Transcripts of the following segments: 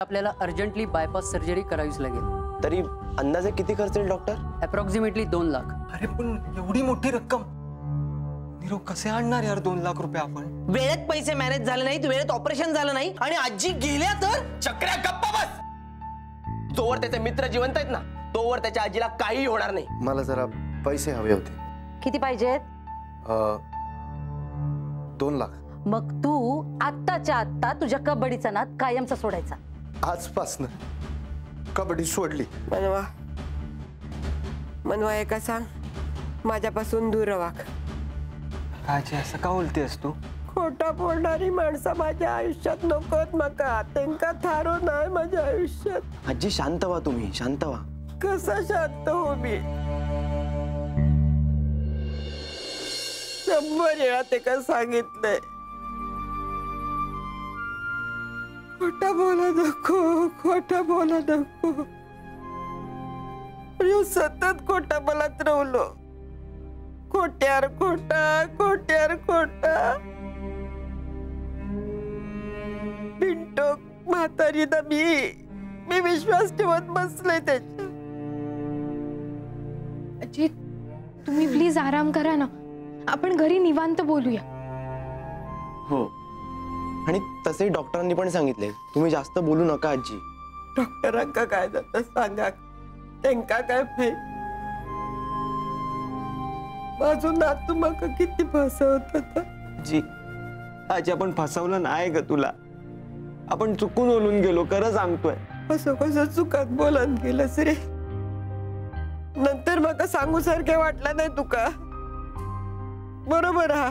आपल्याला urgently bypass surgery करावीच लागेल। तरी अंदाजे किती खर्च येईल डॉक्टर? अप्रॉक्सिमेटली 2 लाख। अरे पण एवढी मोठी रक्कम निरोप कसे आणणार यार 2 लाख रुपये आपण? वेळेत पैसे मॅनेज झाले नाहीत, वेळेत ऑपरेशन झालं नाही आणि आजी गेल्या तर? चक्र्या गप्पा बस। जोवर त्याचे मित्र जिवंत आहेत ना तोवर त्याच्या आजीला काही होणार नाही। मला जरा पैसे हवे होते। किती पाहिजेत? 2 लाख। मग तू आत्ताच्या आत्ता तुझ्या कबड्डीचा नाद कायमचा सोडायचा। आजपासून कबड्डी सोडली। मनवा एका सांग, माझ्यापासून दूर वाग। आजी असं का बोलतेस तू? खोटा बोलणारी माणसं माझ्या आयुष्यात नकोत मका। त्यांका थारो नाही माझ्या आयुष्यात। आजी शांत व्हा, तुम्ही शांत व्हा। कसा शांत हो मी? 100 वेळा ते का सांगितलंय, खोटा बोला नको, खोटा बोला नको। सतत खोटा बोलत राहलो। खोट्यार खोटा, खोट्यार खोटा। पिंटो म्हातारी ना मी विश्वास ठेवत बसले त्याच्या। अजी तुम्ही प्लीज आराम करा ना, आपण घरी निवांत बोलूया। हो, आणि तसे डॉक्टरांनी पण सांगितले तुम्ही जास्त बोलू नका आजी। डॉक्टरांका काय जातं सांगा, त्यांका काय माहित? माझं नातू मका किती फसवत होता। जी आजी आपण फसवलं नाही ग तुला, आपण चुकून बोलून गेलो, खरं सांगतोय। असं कसं चुकात बोलून गेलंस रे? नंतर मका सांगू सारखे वाटलं नाही तुका? बरोबर हा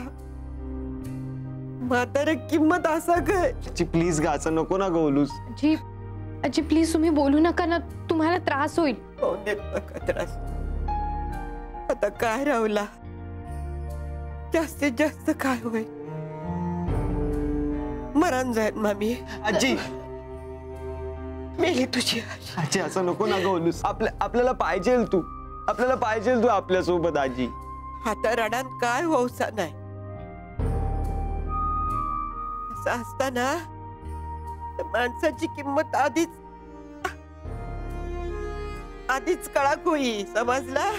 म्हातारे किंमत असा काय? जी प्लीज ग असं नको ना बोलूस। अजी अजी प्लीज तुम्ही बोलू नका ना, तुम्हाला त्रास होईल। हो देत नका त्रास। आता काय राहुला, जास्तीत जास्त काय होईल? मरण जाईल मामी। आजी मेली तुझी आजी असं नको ना बोलूस। आपल्याला पाहिजे तू, आपल्याला पाहिजे तू आपल्या सोबत आजी। आता रडात काय होऊसा नाही। असं असताना माणसाची किंमत आधीच कळाक होई, समजला?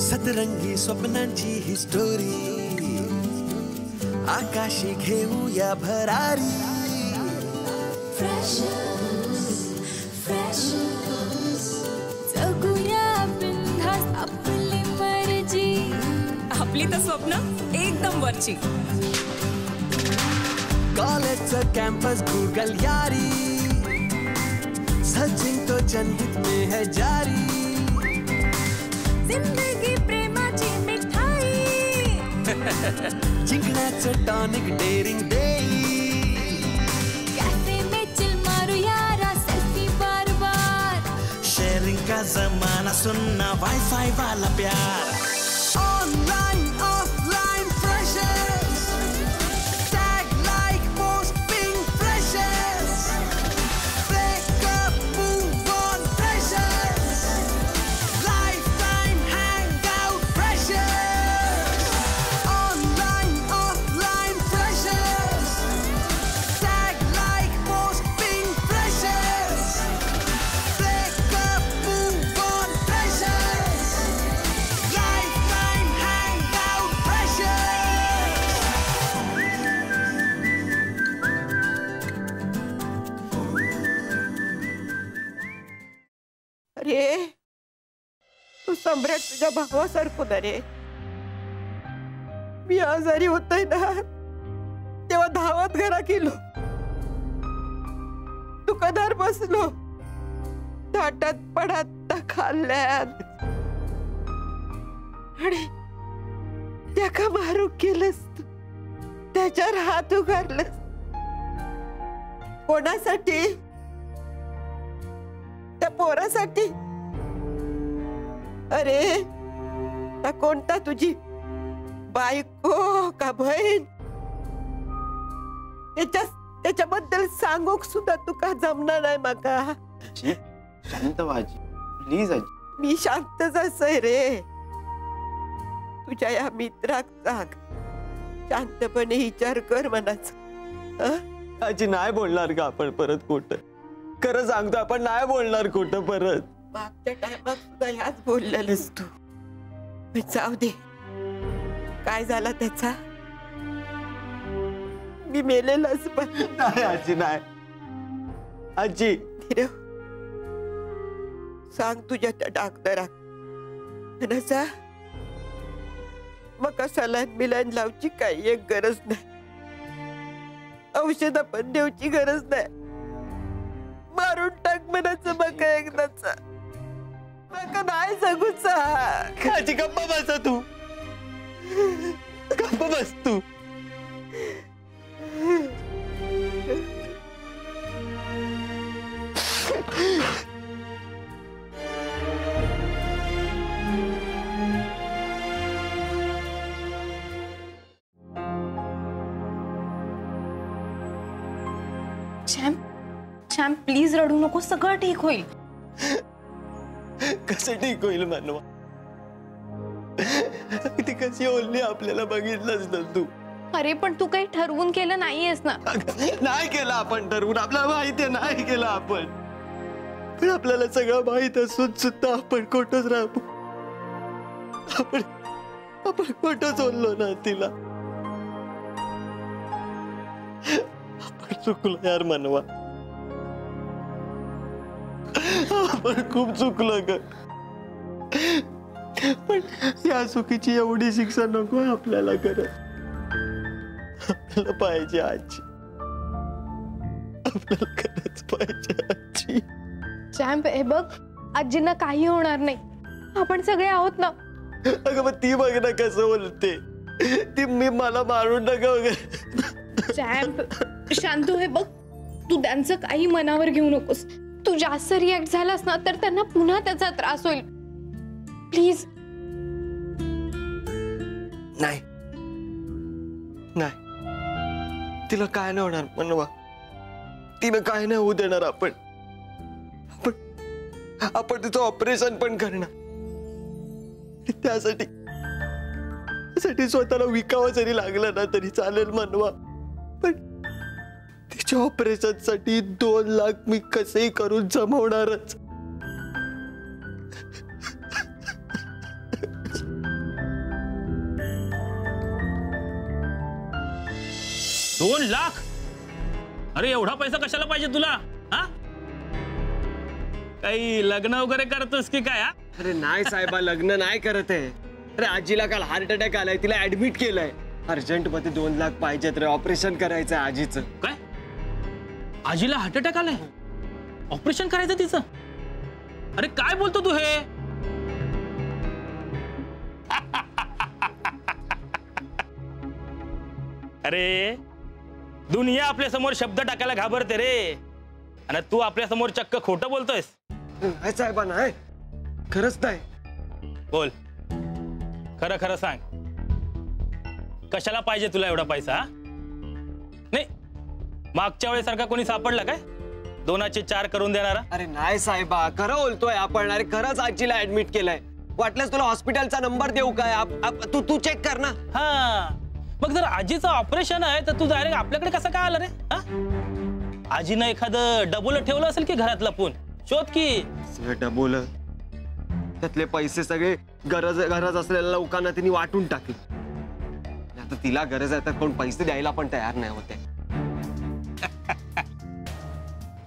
सतरंगी स्वप्नांची ही स्टोरी, आकाशी घेऊया भरारी। जगूया बिनधास्त आपली मर्जी, आपली तर स्वप्न एकदम वरची। कॉलेजचं कॅम्पस गूगल यारी, सचिन तो जनहित में है जारी। जिंदगी प्रेमाची मिठाई, जिंकण्याचं टॉनिक डेरिंग देई। कैफे में चिल मारू यारा, सेल्फी बार बार। शेयरिंग का जमाना, सुनना वाईफाई वाला प्यार। Online offline freshers, tag like posting freshers. Breakup move on freshers, lifetime hangout freshers. Online offline freshers, tag like posting freshers. Breakup move on freshers, lifetime hangout freshers. अरे तू सम्राट तुझ्या भावासारखं ना रे। मी आजारी होतय ना तेव्हा धावत घरा गेलो, दुकानार बसलो, ताटात पडात खाल्ल्यात आणि त्याका मारू केलंस तू, त्याच्यावर हात उगारलंस। कोणासाठी? त्या पोरासाठी? अरे त्या कोणता तुझी बायको का बहीण? त्याच्याबद्दल सांगूक सुद्धा तुका जमणार नाही माका। आजी, शांत व्हा आजी, प्लीज आजी. मी शांतच आहे रे. तुझ्या या मित्राक सांग, शांतपणे विचार कर मनाचा. आजी नाही बोलणार का आपण परत खोटं? खरं सांगतो, आपण नाही बोलणार खोटं परत. मागच्या टायमात सुद्धा ह्याच बोललेलंस तू. पण जाऊ दे, काय झाला त्याचा? मी मेलेलंच पण नाही आजी, नाही आजी. धीरव, सांग तुझ्या त्या डॉक्टराक मनाचा मका सलाईन बिलाईन लावची काही एक गरज नाही. औषध पण देऊची गरज नाही. मारून टाक मनाचं मका एकदाचा. मका नाही सांगूचा. आजी गप्पा बस तू, गप्पा बस तू. चॅम्प प्लीज रडू नको, सगळं ठीक होईल. कसं ठीक होईल मनवा? ती कशी ओळली आपल्याला बघितलंच ना तू. अरे पण तू काही ठरवून केलं नाहीयेस ना. नाही केलं आपण ठरवून, आपल्याला माहिती आहे नाही केलं आपण. पण आपल्याला सगळं माहित असून सुद्धा आपण खोटच राहू. आपण खोटच बोललो ना तिला. आपण चुकलो यार मनवा, आपण खूप चुकलो ग. पण या चुकीची एवढी शिक्षा नको आपल्याला करत. आपल्याला पाहिजे आजी, आपल्याला खरंच पाहिजे आजी. चॅम्प हे बघ, आजींना काही होणार नाही, आपण सगळे आहोत ना. अगं मग ती बघ ना कसं बोलते ती. मी मला मारून नका वगैरे. चॅम्प शांतू, हे बघ, तू त्यांचं काही मनावर घेऊ नकोस. तू जास्त रिॲक्ट झालास ना तर त्यांना पुन्हा त्याचा त्रास होईल. प्लीज. नाही नाही, तिला काय नाही होणार मनवा. तिला काय नाही होऊ देणार. आपण तिचं ऑपरेशन पण करणार. त्यासाठी स्वतःला विकावं जरी लागलं ना तरी चालेल मनवा. पण तिच्या ऑपरेशन साठी 2 लाख मी कसेही करून जमवणारच. $2 लाख? अरे एवढा पैसा कशाला पाहिजे तुला? हा, काही लग्न वगैरे करतोस की काय? अरे नाही साहेबा, लग्न नाही करत आहे. अरे आजीला काल हार्ट अटॅक आलाय, तिला ऍडमिट केलंय. अर्जंट मध्ये 2 लाख पाहिजेत रे, ऑपरेशन करायचंय आजीचं. काय? आजीला हार्ट अटॅक आलाय? ऑपरेशन करायचं तिचं? अरे काय बोलतो तू हे? अरे दुनिया आपल्या समोर शब्द टाकायला घाबरते रे, आणि तू आपल्या समोर चक्क खोटं बोलतोयस. नाही साहेबा, नाही, खरंच नाही. बोल, खरं खरं सांग, कशाला पाहिजे तुला एवढा पैसा? नाही, मागच्या वेळेसारखा कोणी सापडला काय 2चे 4 करून देणारा? अरे नाही साहेबा, खरं बोलतोय आपण. अरे खरंच आजीला ऍडमिट केलंय. वाटल्यास तुला हॉस्पिटलचा नंबर देऊ काय? तू चेक कर ना. हा, मग जर आजीचं ऑपरेशन आहे तर तू डायरेक्ट आपल्याकडे कसं काय आलं रे? आजीनं एखादं डबोल ठेवलं असेल की घरात लपून? शोध की. डबोल, त्यातले पैसे सगळे गरज असलेल्या लोकांना तिने वाटून टाकले. आता तिला गरज आहे तर कोण पैसे द्यायला पण तयार नाही होते.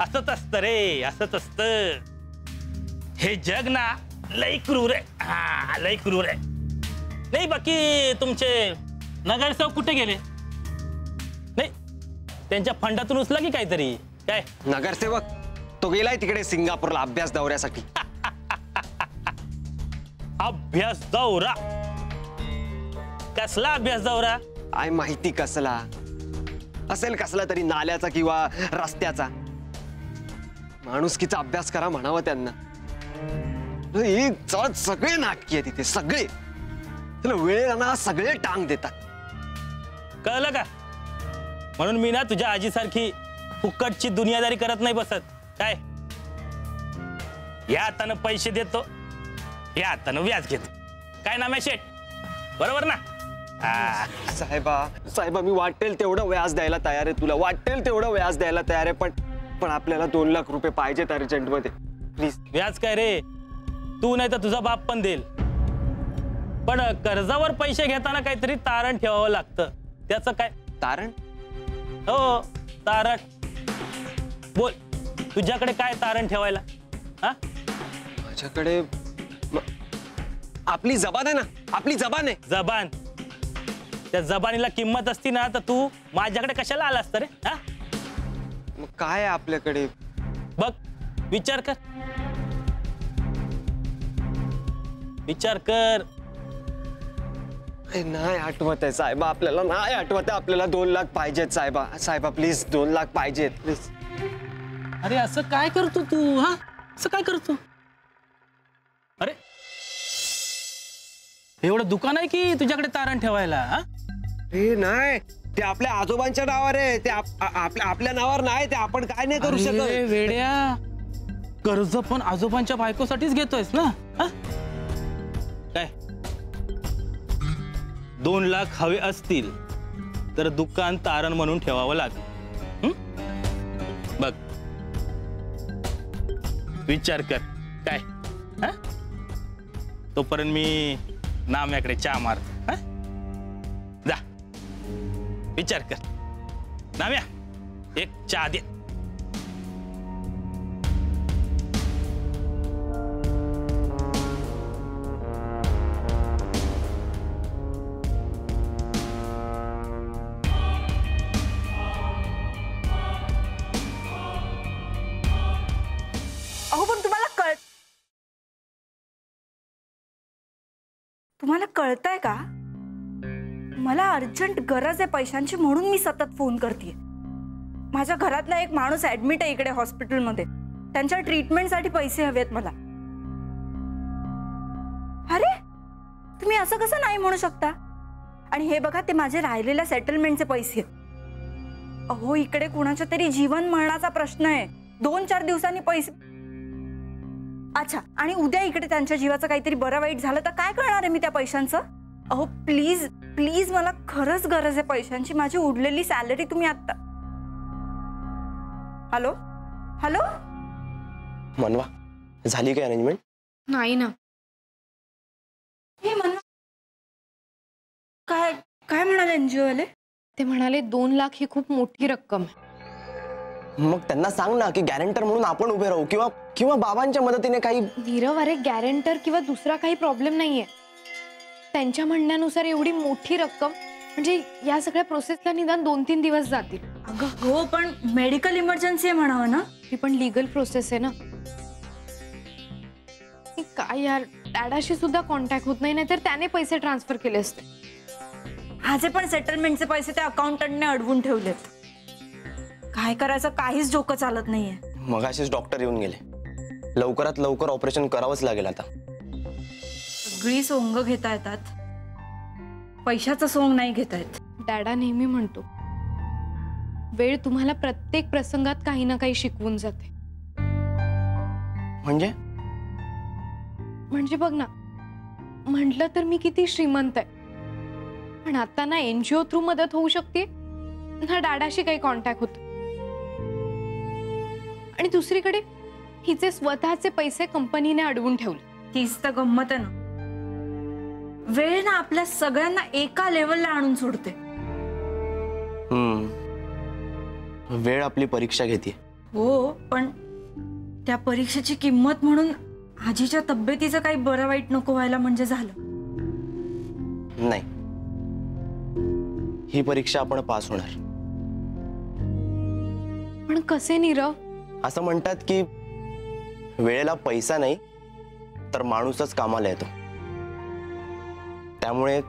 असंच असतं रे, असंच असतं. हे जग ना लई क्रूर आहे. हा, लई क्रूर आहे. नाही, बाकी तुमचे नगरसेवक कुठे गेले? नाही, त्यांच्या फंडातून उचला की काहीतरी? काय नगरसेवक? तो गेलाय तिकडे सिंगापूरला अभ्यास दौऱ्यासाठी. अभ्यास दौरा? कसला अभ्यास दौरा? काय माहिती कसला असेल, कसला तरी नाल्याचा किंवा रस्त्याचा. माणुसकीचा अभ्यास करा म्हणावं त्यांना. सगळे नाटकी आहे तिथे, सगळे. त्याला वेळेला ना सगळे टांग देतात. कळलं का? म्हणून मी ना तुझ्या आजीसारखी फुकटची दुनियादारी करत नाही बसत. काय या हातानं पैसे देतो, या हातानं व्याज घेतो. काय नाम आहे शेठ? बरोबर ना? हा. साहेबा मी वाटेल तेवढं व्याज द्यायला तयार आहे तुला, वाटेल तेवढं व्याज द्यायला तयार आहे, पण आपल्याला 2 लाख रुपये पाहिजेत अर्जंटमध्ये प्लीज. व्याज काय रे, तू नाही तर तुझा बाप पण देईल, पण कर्जावर पैसे घेताना काहीतरी तारण ठेवावं लागतं. त्याचं काय तारण? हो तारण. बोल, तुझ्याकडे काय तारण ठेवायला? हा, माझ्याकडे आपली जबान आहे ना, आपली जबान आहे. जबान? त्या जबानीला किंमत असती ना तर तू माझ्याकडे कशाला आलास तर रे? हा, मग काय आहे आपल्याकडे? बघ, विचार कर, विचार कर. नाही आठवत आहे साहेबा, आपल्याला नाही आठवत आहे. आपल्याला 2 लाख पाहिजेत साहेबा प्लीज 2 लाख पाहिजेत प्लीज. अरे असं काय करतो तू? हा, असं काय करतो? अरे एवढं दुकान आहे की तुझ्याकडे तारण ठेवायला? हा, हे नाही, ते आपल्या आजोबांच्या नावावर आहे, ते आपल्या नावावर नाही, ते आपण काय नाही करू अरे शकत. वेड्या, कर्ज पण आजोबांच्या बायकोसाठीच घेतोयस ना? हा? काय 2 लाख हवे असतील तर दुकान तारण म्हणून ठेवावं लागेल. बघ, विचार कर काय. हा? तोपर्यंत मी नाम्याकडे चहा मार. जा विचार कर. नाम्या, एक चहा दे. अहो पण तुम्हाला कळतंय का? मला अर्जंट गरज आहे पैशांची म्हणून मी सतत फोन करते. माझ्या घरातला एक माणूस ऍडमिट आहे इकडे हॉस्पिटलमध्ये, त्यांच्या ट्रीटमेंटसाठी पैसे हवेत मला. अरे तुम्ही असं कसं नाही म्हणू शकता? आणि हे बघा, ते माझे राहिलेल्या सेटलमेंटचे पैसे. अहो इकडे कुणाच्या तरी जीवन मरणाचा प्रश्न आहे, 2-4 दिवसांनी पैसे. अच्छा, आणि उद्या इकडे त्यांच्या जीवाचं काहीतरी बरं वाईट झालं तर काय करणार आहे मी त्या पैशांचं? अहो प्लीज प्लीज, मला खरंच गरज आहे पैशांची. माझी उडलेली सॅलरी तुम्ही आता. हॅलो हॅलो, मनवा, झाली काय अरेंजमेंट? नाही ना. हे मनवा काय काय म्हणाले एनजीओ वाले? ते म्हणाले 2 लाख ही खूप मोठी रक्कम आहे. मग त्यांना सांग ना की गॅरेंटर म्हणून आपण उभे राहू, किंवा बाबांच्या मदतीने काही. नीरव, अरे गॅरेंटर किंवा दुसरा काही प्रॉब्लेम नाहीये. त्यांच्या म्हणण्यानुसार एवढी मोठी रक्कम म्हणजे या सगळ्या प्रोसेसला निदान 2-3 दिवस जातील. अगं हो, पण मेडिकल इमर्जन्सी आहे म्हणावं ना. ती पण लीगल प्रोसेस आहे ना. काय यार, डॅडाशी सुद्धा कॉन्टॅक्ट होत नाही, नाहीतर त्याने पैसे ट्रान्सफर केले असते. माझे पण सेटलमेंटचे पैसे त्या अकाउंटंटने अडवून ठेवलेत. काय करायचं काहीच डोकं चालत नाहीये. मगाशीच डॉक्टर येऊन गेले, लवकरात लवकर ऑपरेशन करावंच लागेल आता. सगळी सोंग घेता येतात, पैशाचं सोंग नाही घेता येत. डॅडा नेहमी म्हणतो, वेळ तुम्हाला प्रत्येक प्रसंगात काही ना काही शिकवून जाते. म्हणजे बघ ना, म्हटलं तर मी किती श्रीमंत आहे, पण आता ना एनजीओ थ्रू मदत होऊ शकते ना डॅडाशी काही कॉन्टॅक्ट होत. आणि दुसरीकडे हिचे स्वतःचे पैसे कंपनीने अडवून ठेवले. तीच तर गंमत आहे ना. वेळ ना आपल्या सगळ्यांना एका लेवलला आणून सोडते. वेळ आपली परीक्षा घेते. हो, पण त्या परीक्षेची किंमत म्हणून आजीच्या तब्येतीचं काही बरं वाईट नको व्हायला म्हणजे झालं. नाही, ही परीक्षा आपण पास होणार. पण कसे नीरव? असं म्हणतात की वेळेला पैसा नाही तर माणूसच कामाला येतो. त्यामुळे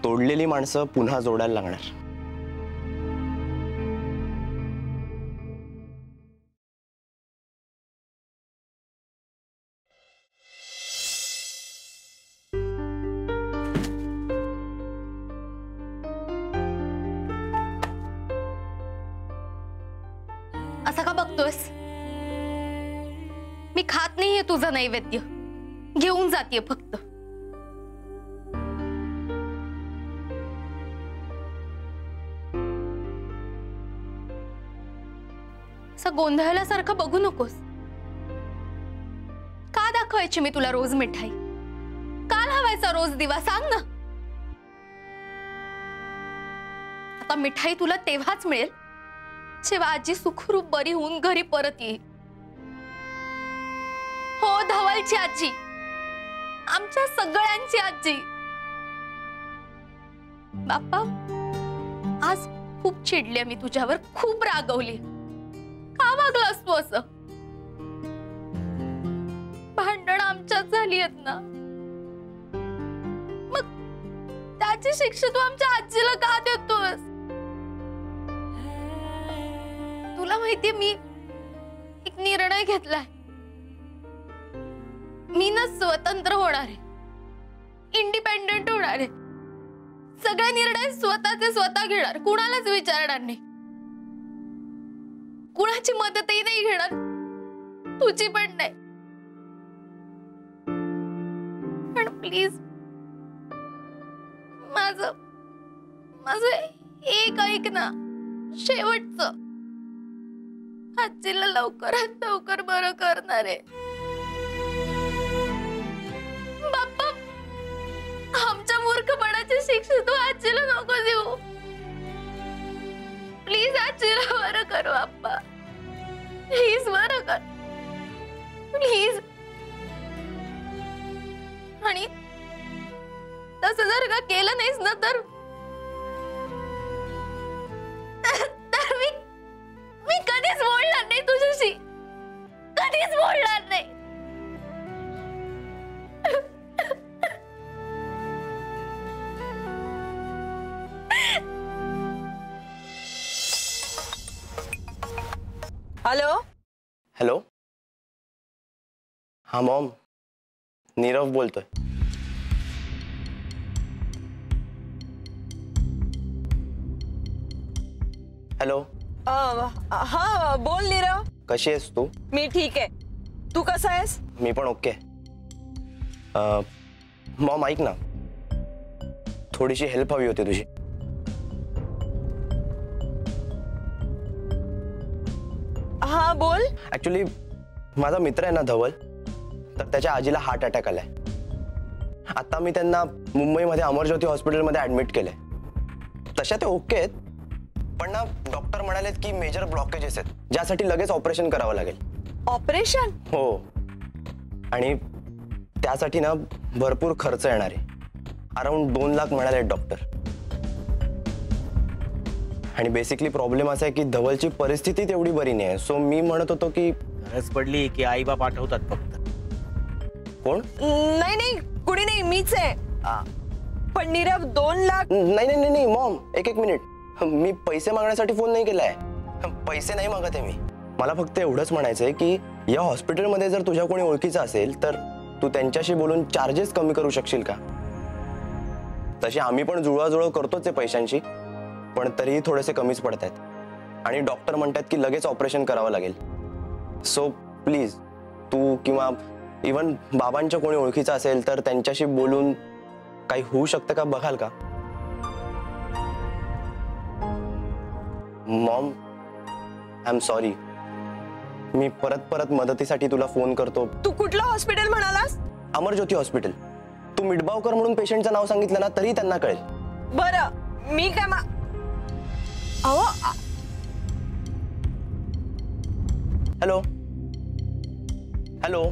तोडलेली माणसं पुन्हा जोडायला लागणार. असं का बघतोस? मी खात नाहीये तुझं नैवेद्य, घेऊन जातीये फक्त. असं गोंधळल्यासारखं बघू नकोस. का दाखवायची मी तुला रोज मिठाई? का लावायचा रोज दिवा? सांग ना. आता मिठाई तुला तेव्हाच मिळेल जेव्हा आजी सुखरूप बरी होऊन घरी परत येईल. हो, धवलची आजी, आमच्या सगळ्यांची आजी. बाप्पा, आज खूप चिडले मी तुझ्यावर, खूप रागवली. का वागलास तू असं? भांडण आमच्यात झाली आहेत ना, मग त्याची शिक्षा तू आमच्या आजीला का देतोस? तुला माहितीये, मी एक निर्णय घेतलाय. मी ना स्वतंत्र होणार आहे, इंडिपेंडेंट होणार आहे. सगळे निर्णय स्वतःचे स्वतः घेणार, कुणालाच विचारणार नाही, कुणाची मदतही नाही घेणार, तुझी पण नाही. पण प्लीज माझं एक ऐक ना, शेवटचं. आजीला लवकरात लवकर बरं करणार आहे. बाप्पा, आमच्या मूर्खपणाची शिक्षा तू आजीला नको देऊ. प्लीज आजीला बरं कर बाप्पा, प्लीज बरं कर, प्लीज. आणि तसं जर का केलं नाहीस ना तर मी कधीच बोलणार नाही तुझ्याशी, कधीच बोलणार नाही. हॅलो. हॅलो. हा मॉम, नीरव बोलतोय. हॅलो. हा बोल नीरव. कशी आहेस तू? मी ठीक आहे, तू कसा आहेस? मी पण ओके. मॉम ऐक ना, थोडीशी हेल्प हवी होती तुझी. हा बोल. ऍक्च्युली माझा मित्र आहे ना धवल, तर त्याच्या आजीला हार्ट अटॅक आलाय. आता मी त्यांना मुंबईमध्ये अमरज्योती हॉस्पिटलमध्ये ऍडमिट केलंय. तशा ते ओके आहेत, पण ना डॉक्टर म्हणालेत की मेजर ब्लॉकेजेस आहेत, ज्यासाठी लगेच ऑपरेशन करावं लागेल. ऑपरेशन? हो, आणि त्यासाठी ना भरपूर खर्च येणार आहे. अराउंड 2 लाख म्हणाले डॉक्टर. आणि बेसिकली प्रॉब्लेम असा आहे की धवलची परिस्थिती तेवढी बरी नाही आहे. सो मी म्हणत होतो की गरज पडली की आई बाप आठवतात फक्त. कोण? नाही नाही, कुणी नाही, मीच आहे. पण नीरव 2 लाख? नाही नाही नाही मॉम, एक मिनिट. मी पैसे मागण्यासाठी फोन नाही केलाय. पैसे नाही मागत आहे मी. मला फक्त एवढंच म्हणायचंय की या हॉस्पिटलमध्ये जर तुझ्या कोणी ओळखीचं असेल तर तू त्यांच्याशी बोलून चार्जेस कमी करू शकशील का? तशी आम्ही पण जुळवाजुळव करतोच आहे पैशांची, पण तरीही थोडेसे कमीच पडत आहेत. आणि डॉक्टर म्हणतात की लगेच ऑपरेशन करावं लागेल. सो प्लीज तू किंवा इवन बाबांच्या कोणी ओळखीचं असेल तर त्यांच्याशी बोलून काही होऊ शकतं का बघाल का? Mom, I am sorry. मी परत मदतीसाठी तुला फोन करतो. तू कुठलं हॉस्पिटल म्हणालास? अमरज्योती हॉस्पिटल. तू मिडबावकर म्हणून पेशंटचं नाव सांगितलं ना तरी त्यांना कळेल. बरं, मी काय अहो. हॅलो. हॅलो.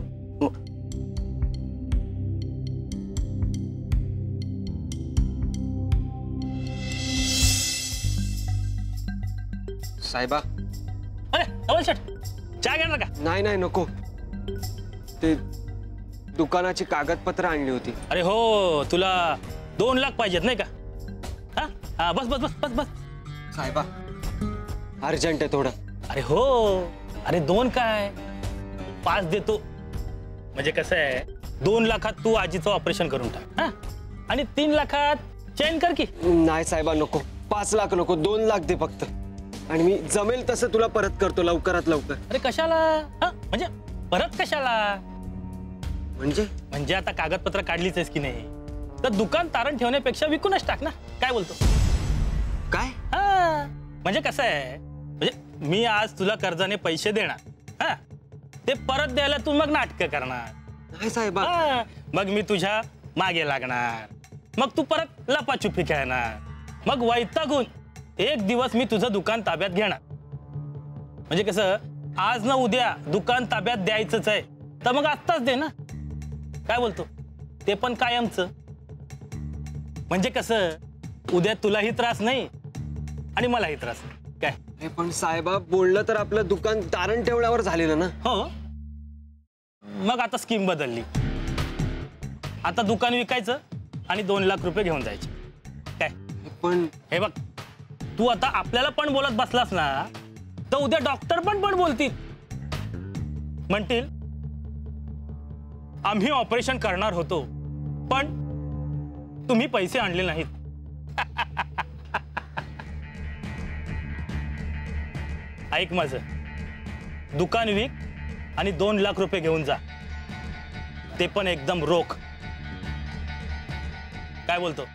साहेबा. अरे धवल शेठ, चहा घेणार का? नाही नाही नको, ते दुकानाची कागदपत्र आणली होती. अरे हो, तुला 2 लाख पाहिजेत नाही का? हा, बस बस बस बस बस. साहेबा अर्जंट आहे थोडं. अरे हो, अरे 2 काय 5 देतो. म्हणजे कसं आहे, 2 लाखात तू आजीचं ऑपरेशन करून टाक. हा, आणि 3 लाखात चेंज कर की. नाही साहेबा नको, 5 लाख नको, 2 लाख दे फक्त. आणि मी जमेल तसं तुला परत करतो लवकरात लवकर. अरे कशाला? म्हणजे परत कशाला? म्हणजे आता कागदपत्र काढलीच आहेस की नाही, तर दुकान तारण ठेवण्यापेक्षा विकूनच टाक ना. काय बोलतो? काय? हा, म्हणजे कसं आहे, म्हणजे मी आज तुला कर्जाने पैसे देणार, हा, ते परत द्यायला तू मग नाटकं करणार. नाही साहेब, हा, मग मी तुझ्या मागे लागणार, मग तू परत लपाछुपी खेळणार, मग वैतागून एक दिवस मी तुझं दुकान ताब्यात घेणार. म्हणजे कसं, आज ना उद्या दुकान ताब्यात द्यायचंच आहे, तर मग आत्ताच दे ना. काय बोलतो? ते पण कायमचं. म्हणजे कसं, उद्या तुलाही त्रास नाही आणि मलाही त्रास नाही. काय? पण साहेबा, बोललं तर आपलं दुकान तारण ठेवण्यावर झालेलं ना. हो, मग आता स्कीम बदलली. आता दुकान विकायचं आणि 2 लाख रुपये घेऊन जायचे. काय? पण हे बघ, तू आता आपल्याला पण बोलत बसलास ना, तर उद्या डॉक्टर पण बोलतील. म्हणतील आम्ही ऑपरेशन करणार होतो, पण तुम्ही पैसे आणले नाहीत. ऐक माझं, दुकान विक आणि 2 लाख रुपये घेऊन जा, ते पण एकदम रोख. काय बोलतो?